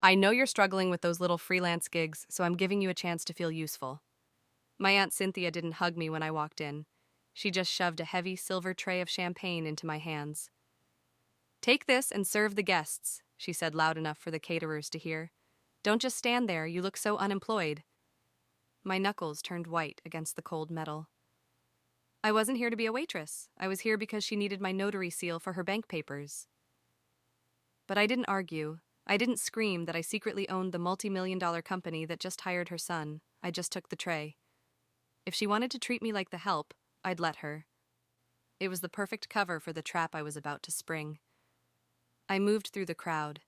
I know you're struggling with those little freelance gigs, so I'm giving you a chance to feel useful. My Aunt Cynthia didn't hug me when I walked in. She just shoved a heavy silver tray of champagne into my hands. Take this and serve the guests, she said loud enough for the caterers to hear. Don't just stand there, you look so unemployed. My knuckles turned white against the cold metal. I wasn't here to be a waitress. I was here because she needed my notary seal for her bank papers. But I didn't argue. I didn't scream that I secretly owned the multi-million-dollar company that just hired her son. I just took the tray. If she wanted to treat me like the help, I'd let her. It was the perfect cover for the trap I was about to spring. I moved through the crowd,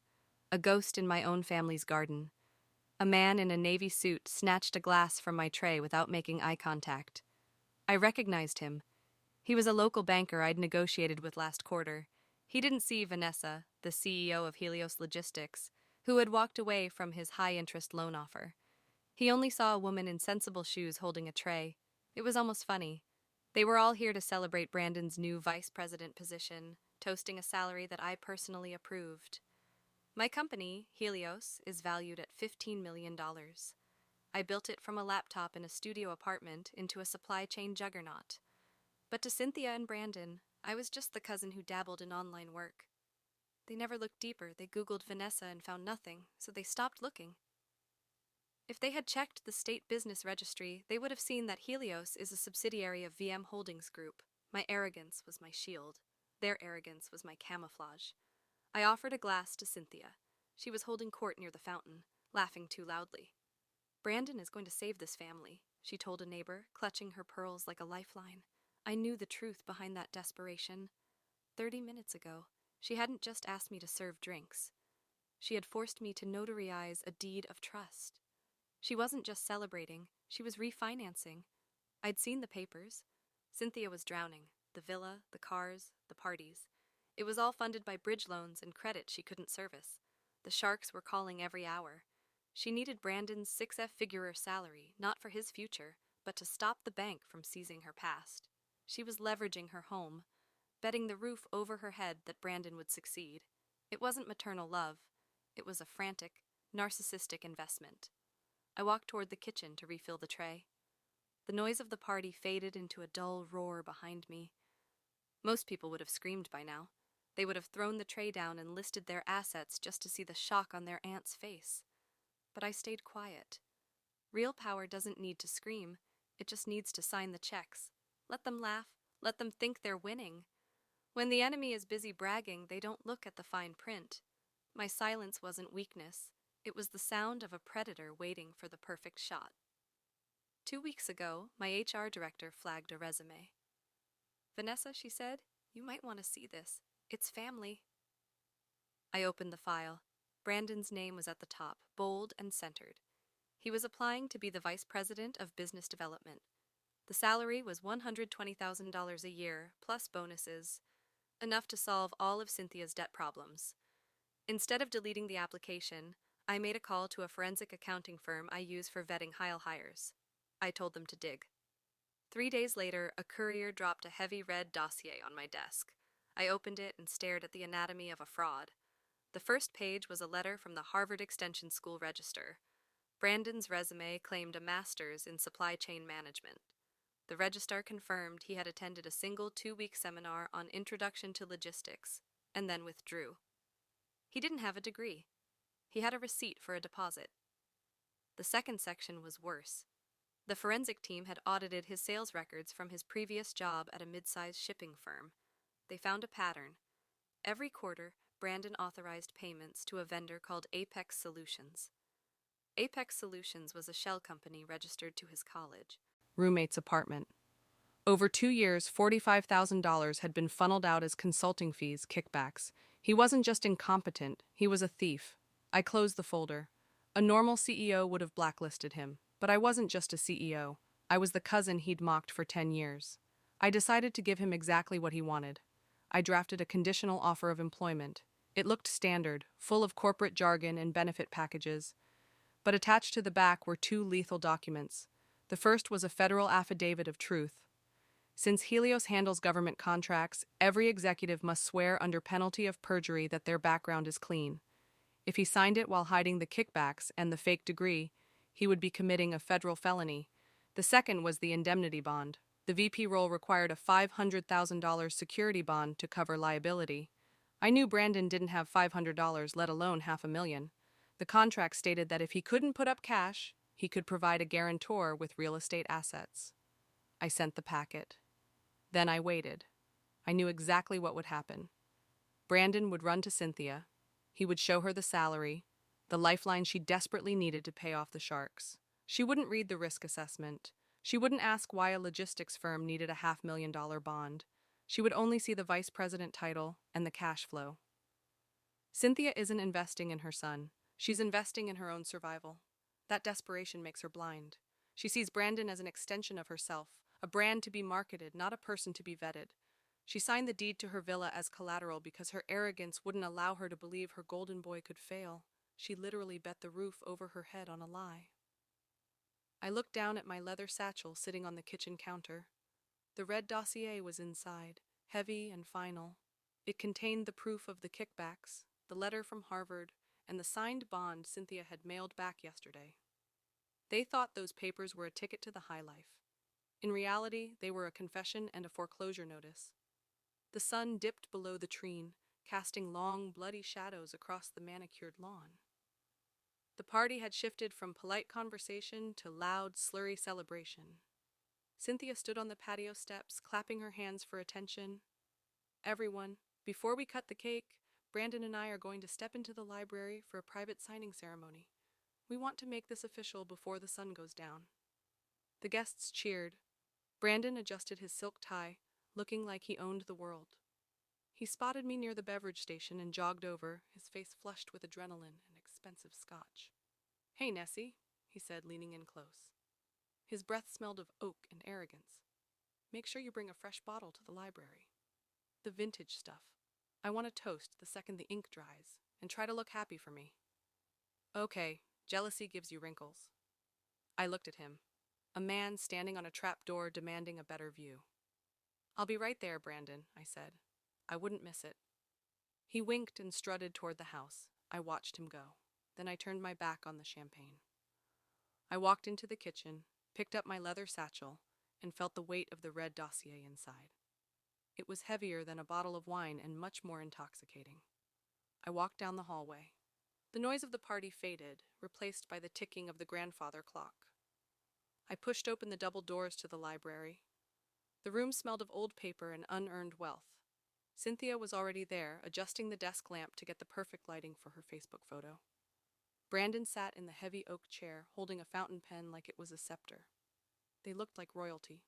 a ghost in my own family's garden. A man in a navy suit snatched a glass from my tray without making eye contact. I recognized him. He was a local banker I'd negotiated with last quarter. He didn't see Vanessa, the CEO of Helios Logistics, who had walked away from his high-interest loan offer. He only saw a woman in sensible shoes holding a tray. It was almost funny. They were all here to celebrate Brandon's new vice president position, toasting a salary that I personally approved. My company, Helios, is valued at $15 million. I built it from a laptop in a studio apartment into a supply chain juggernaut. But to Cynthia and Brandon, I was just the cousin who dabbled in online work. They never looked deeper. They Googled Vanessa and found nothing, so they stopped looking. If they had checked the state business registry, they would have seen that Helios is a subsidiary of VM Holdings Group. My arrogance was my shield. Their arrogance was my camouflage. I offered a glass to Cynthia. She was holding court near the fountain, laughing too loudly. Brandon is going to save this family, she told a neighbor, clutching her pearls like a lifeline. I knew the truth behind that desperation. 30 minutes ago, she hadn't just asked me to serve drinks. She had forced me to notarize a deed of trust. She wasn't just celebrating, she was refinancing. I'd seen the papers. Cynthia was drowning. The villa, the cars, the parties. It was all funded by bridge loans and credit she couldn't service. The sharks were calling every hour. She needed Brandon's 6F-figure salary, not for his future, but to stop the bank from seizing her past. She was leveraging her home, betting the roof over her head that Brandon would succeed. It wasn't maternal love. It was a frantic, narcissistic investment. I walked toward the kitchen to refill the tray. The noise of the party faded into a dull roar behind me. Most people would have screamed by now. They would have thrown the tray down and listed their assets just to see the shock on their aunt's face. But I stayed quiet. Real power doesn't need to scream. It just needs to sign the checks. Let them laugh. Let them think they're winning. When the enemy is busy bragging, they don't look at the fine print. My silence wasn't weakness. It was the sound of a predator waiting for the perfect shot. 2 weeks ago, my HR director flagged a resume. Vanessa, she said, you might want to see this. It's family. I opened the file. Brandon's name was at the top, bold and centered. He was applying to be the vice president of business development. The salary was $120,000 a year, plus bonuses, enough to solve all of Cynthia's debt problems. Instead of deleting the application, I made a call to a forensic accounting firm I use for vetting hires. I told them to dig. 3 days later, a courier dropped a heavy red dossier on my desk. I opened it and stared at the anatomy of a fraud. The first page was a letter from the Harvard Extension School Register. Brandon's resume claimed a master's in supply chain management. The registrar confirmed he had attended a single 2-week seminar on Introduction to Logistics, and then withdrew. He didn't have a degree. He had a receipt for a deposit. The second section was worse. The forensic team had audited his sales records from his previous job at a mid-sized shipping firm. They found a pattern. Every quarter, Brandon authorized payments to a vendor called Apex Solutions. Apex Solutions was a shell company registered to his college. Roommate's apartment. Over 2 years, $45,000 had been funneled out as consulting fees, kickbacks. He wasn't just incompetent, he was a thief. I closed the folder. A normal CEO would have blacklisted him, but I wasn't just a CEO. I was the cousin he'd mocked for 10 years. I decided to give him exactly what he wanted. I drafted a conditional offer of employment. It looked standard, full of corporate jargon and benefit packages. But attached to the back were 2 lethal documents. The first was a federal affidavit of truth. Since Helios handles government contracts, every executive must swear under penalty of perjury that their background is clean. If he signed it while hiding the kickbacks and the fake degree, he would be committing a federal felony. The second was the indemnity bond. The VP role required a $500,000 security bond to cover liability. I knew Brandon didn't have $500, let alone $500,000. The contract stated that if he couldn't put up cash, he could provide a guarantor with real estate assets. I sent the packet. Then I waited. I knew exactly what would happen. Brandon would run to Cynthia. He would show her the salary, the lifeline she desperately needed to pay off the sharks. She wouldn't read the risk assessment. She wouldn't ask why a logistics firm needed a $500,000 bond. She would only see the vice president title and the cash flow. Cynthia isn't investing in her son. She's investing in her own survival. That desperation makes her blind. She sees Brandon as an extension of herself, a brand to be marketed, not a person to be vetted. She signed the deed to her villa as collateral because her arrogance wouldn't allow her to believe her golden boy could fail. She literally bet the roof over her head on a lie. I looked down at my leather satchel sitting on the kitchen counter. The red dossier was inside, heavy and final. It contained the proof of the kickbacks, the letter from Harvard, and the signed bond Cynthia had mailed back yesterday. They thought those papers were a ticket to the high life. In reality, they were a confession and a foreclosure notice. The sun dipped below the tree, casting long, bloody shadows across the manicured lawn. The party had shifted from polite conversation to loud, slurry celebration. Cynthia stood on the patio steps, clapping her hands for attention. Everyone, before we cut the cake, Brandon and I are going to step into the library for a private signing ceremony. We want to make this official before the sun goes down. The guests cheered. Brandon adjusted his silk tie, looking like he owned the world. He spotted me near the beverage station and jogged over, his face flushed with adrenaline and expensive scotch. "Hey, Nessie," he said, leaning in close. His breath smelled of oak and arrogance. "Make sure you bring a fresh bottle to the library. The vintage stuff. I want a toast the second the ink dries, and try to look happy for me." "Okay, jealousy gives you wrinkles." I looked at him, a man standing on a trap door demanding a better view. "I'll be right there, Brandon," I said. I wouldn't miss it. He winked and strutted toward the house. I watched him go. Then I turned my back on the champagne. I walked into the kitchen, picked up my leather satchel, and felt the weight of the red dossier inside. It was heavier than a bottle of wine and much more intoxicating. I walked down the hallway. The noise of the party faded, replaced by the ticking of the grandfather clock. I pushed open the double doors to the library. The room smelled of old paper and unearned wealth. Cynthia was already there, adjusting the desk lamp to get the perfect lighting for her Facebook photo. Brandon sat in the heavy oak chair, holding a fountain pen like it was a scepter. They looked like royalty.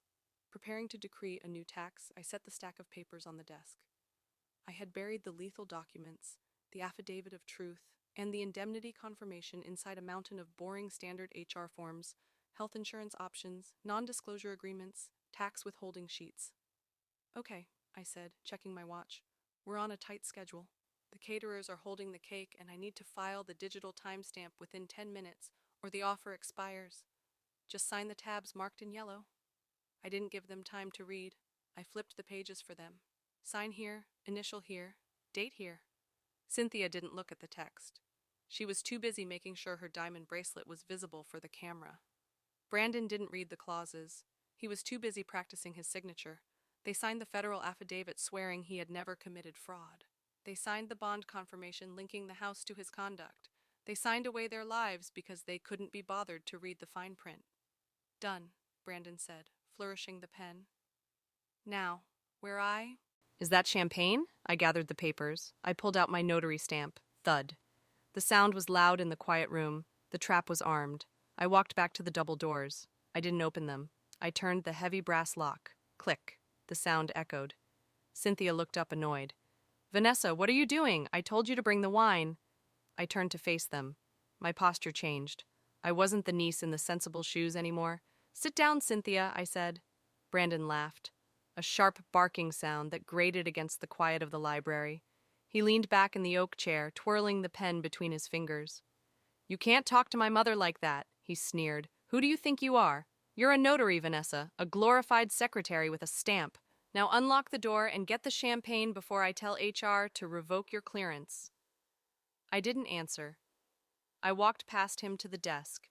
Preparing to decree a new tax, I set the stack of papers on the desk. I had buried the lethal documents, the affidavit of truth, and the indemnity confirmation inside a mountain of boring standard HR forms, health insurance options, non-disclosure agreements, tax withholding sheets. "Okay," I said, checking my watch. "We're on a tight schedule. The caterers are holding the cake, and I need to file the digital timestamp within 10 minutes, or the offer expires. Just sign the tabs marked in yellow." I didn't give them time to read. I flipped the pages for them. Sign here, initial here, date here. Cynthia didn't look at the text. She was too busy making sure her diamond bracelet was visible for the camera. Brandon didn't read the clauses. He was too busy practicing his signature. They signed the federal affidavit swearing he had never committed fraud. They signed the bond confirmation linking the house to his conduct. They signed away their lives because they couldn't be bothered to read the fine print. "Done," Brandon said, flourishing the pen. "Now, where I—" "Is that champagne?" I gathered the papers. I pulled out my notary stamp. Thud. The sound was loud in the quiet room. The trap was armed. I walked back to the double doors. I didn't open them. I turned the heavy brass lock. Click. The sound echoed. Cynthia looked up, annoyed. "Vanessa, what are you doing? I told you to bring the wine." I turned to face them. My posture changed. I wasn't the niece in the sensible shoes anymore. "Sit down, Cynthia," I said. Brandon laughed. A sharp barking sound that grated against the quiet of the library. He leaned back in the oak chair, twirling the pen between his fingers. "You can't talk to my mother like that," he sneered. "Who do you think you are? You're a notary, Vanessa, a glorified secretary with a stamp. Now unlock the door and get the champagne before I tell HR to revoke your clearance." I didn't answer. I walked past him to the desk.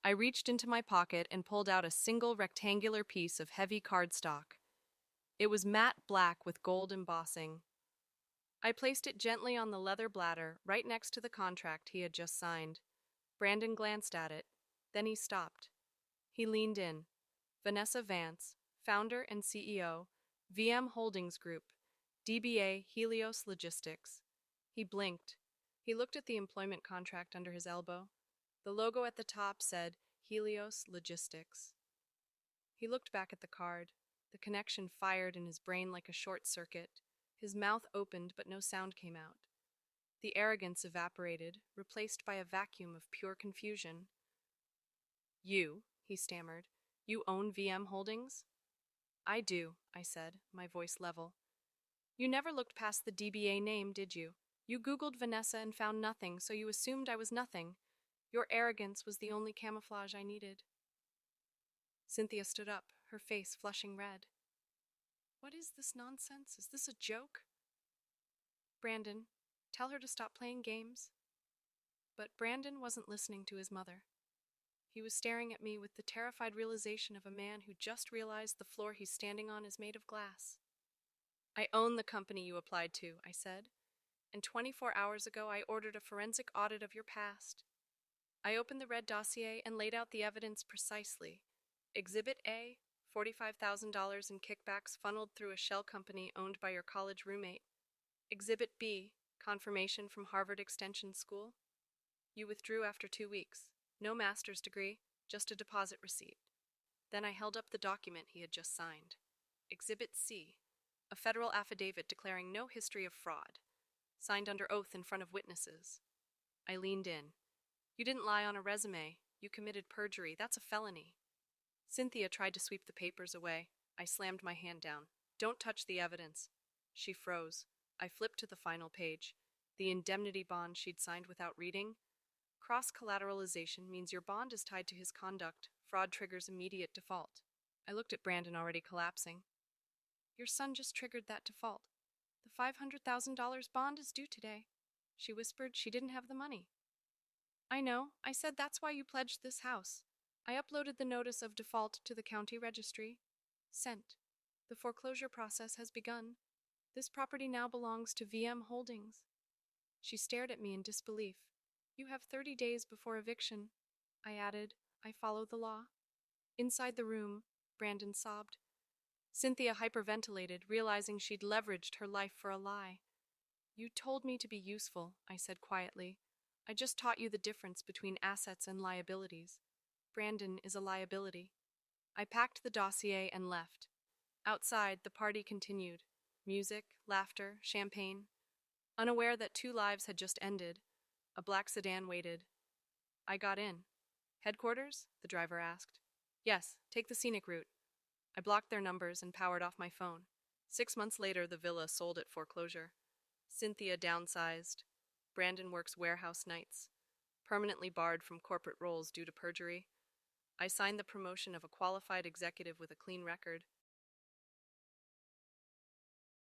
I reached into my pocket and pulled out a single rectangular piece of heavy cardstock. It was matte black with gold embossing. I placed it gently on the leather bladder right next to the contract he had just signed. Brandon glanced at it. Then he stopped. He leaned in. Vanessa Vance, founder and CEO, VM Holdings Group, DBA Helios Logistics. He blinked. He looked at the employment contract under his elbow. The logo at the top said Helios Logistics. He looked back at the card. The connection fired in his brain like a short circuit. His mouth opened, but no sound came out. The arrogance evaporated, replaced by a vacuum of pure confusion. You, he stammered, you own VM Holdings? I do, I said, my voice level. You never looked past the DBA name, did you? You Googled Vanessa and found nothing, so you assumed I was nothing. Your arrogance was the only camouflage I needed. Cynthia stood up, her face flushing red. What is this nonsense? Is this a joke? Brandon, tell her to stop playing games. But Brandon wasn't listening to his mother. He was staring at me with the terrified realization of a man who just realized the floor he's standing on is made of glass. I own the company you applied to, I said, and 24 hours ago I ordered a forensic audit of your past. I opened the red dossier and laid out the evidence precisely. Exhibit A, $45,000 in kickbacks funneled through a shell company owned by your college roommate. Exhibit B, confirmation from Harvard Extension School. You withdrew after 2 weeks. No master's degree, just a deposit receipt. Then I held up the document he had just signed. Exhibit C, a federal affidavit declaring no history of fraud, signed under oath in front of witnesses. I leaned in. You didn't lie on a resume. You committed perjury. That's a felony. Cynthia tried to sweep the papers away. I slammed my hand down. Don't touch the evidence. She froze. I flipped to the final page. The indemnity bond she'd signed without reading. Cross-collateralization means your bond is tied to his conduct. Fraud triggers immediate default. I looked at Brandon already collapsing. Your son just triggered that default. The $500,000 bond is due today. She whispered she didn't have the money. I know. I said that's why you pledged this house. I uploaded the notice of default to the county registry. Sent. The foreclosure process has begun. This property now belongs to VM Holdings. She stared at me in disbelief. You have 30 days before eviction. I added, I follow the law. Inside the room, Brandon sobbed. Cynthia hyperventilated, realizing she'd leveraged her life for a lie. You told me to be useful, I said quietly. I just taught you the difference between assets and liabilities. Brandon is a liability. I packed the dossier and left. Outside, the party continued. Music, laughter, champagne. Unaware that 2 lives had just ended, a black sedan waited. I got in. Headquarters? The driver asked. Yes, take the scenic route. I blocked their numbers and powered off my phone. 6 months later, the villa sold at foreclosure. Cynthia downsized. Brandon works warehouse nights, permanently barred from corporate roles due to perjury. I signed the promotion of a qualified executive with a clean record.